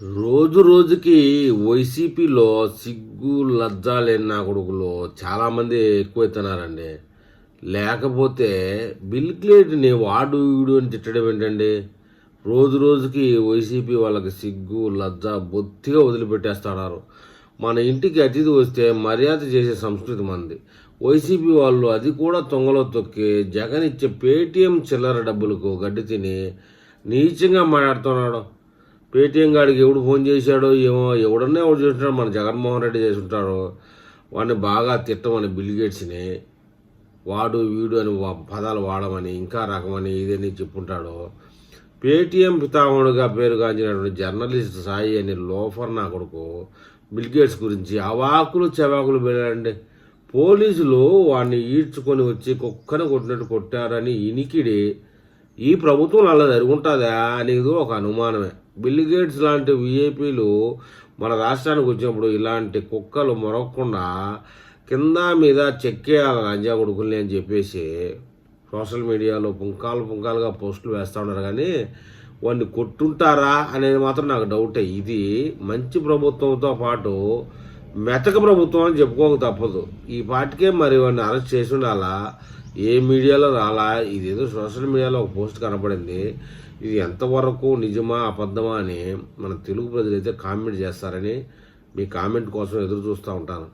రోజు రోజుకి వైసీపీలో సిగ్గు లజ్జ లేని నా కొడుకులు చాలామంది ఎక్కువైతున్నారండి. లేకపోతే బిల్ క్లింటన్ని వాడు వీడు అని తిట్టడం ఏంటండి? రోజు రోజుకి వైసీపీ వాళ్ళకి సిగ్గు లజ్జ బొత్తిగా వదిలిపెట్టేస్తున్నారు. మన ఇంటికి అతిథి వస్తే మర్యాద చేసే సంస్కృతి మనది. వైసీపీ వాళ్ళు అది కూడా తొంగలో తొక్కి జగన్ ఇచ్చే పేటీఎం చిల్లర డబ్బులకు గడ్డి తిని నీచంగా మాట్లాడుతున్నాడు. పేటీఎం గాడికి ఎవడు ఫోన్ చేశాడో ఏమో, ఎవడన్నా ఎవడు చేస్తుంటాడు, మన జగన్మోహన్ రెడ్డి చేస్తుంటాడు. వాడిని బాగా తిట్టమని బిల్ గేట్స్ని వాడు వీడు అని పదాలు వాడమని ఇంకా రకమని ఇదని చెప్పుంటాడు. పేటీఎం పితామహుడుగా పేరుగాంచినటువంటి జర్నలిస్ట్ సాయి అని లోఫర్ నా కొడుకు బిల్ గేట్స్ గురించి అవాకులు చెవాకులు వెళ్ళాడండి. పోలీసులు వాడిని ఈడ్చుకొని వచ్చి కుక్కను కొట్టినట్టు కొట్టారని ఇనికిడి ఈ ప్రభుత్వం అలా జరుగుంటుందా అనేది ఒక అనుమానమే. బిల్ గేట్స్ లాంటి విఐపీలు మన రాష్ట్రానికి వచ్చినప్పుడు ఇలాంటి కుక్కలు మొరగకుండా కింద మీద చెక్కేయాలి లంజా కొడుకుల్ని అని చెప్పేసి సోషల్ మీడియాలో పుంకాలుగా పోస్టులు వేస్తూ ఉన్నారు. కానీ వాడిని కొట్టుంటారా అనేది మాత్రం నాకు డౌటే. ఇది మంచి ప్రభుత్వంతో పాటు మెతక ప్రభుత్వం అని చెప్పుకోక తప్పదు. ఈ పాటికే మరి వాడిని అరెస్ట్ చేసి ఉండాలా, ఏ మీడియాలో రాలా. ఇదేదో సోషల్ మీడియాలో ఒక పోస్ట్ కనపడింది. ఇది ఎంతవరకు నిజమా అబద్ధమా అని మన తెలుగు ప్రజలైతే కామెంట్ చేస్తారని మీ కామెంట్ కోసం ఎదురు చూస్తూ ఉంటాను.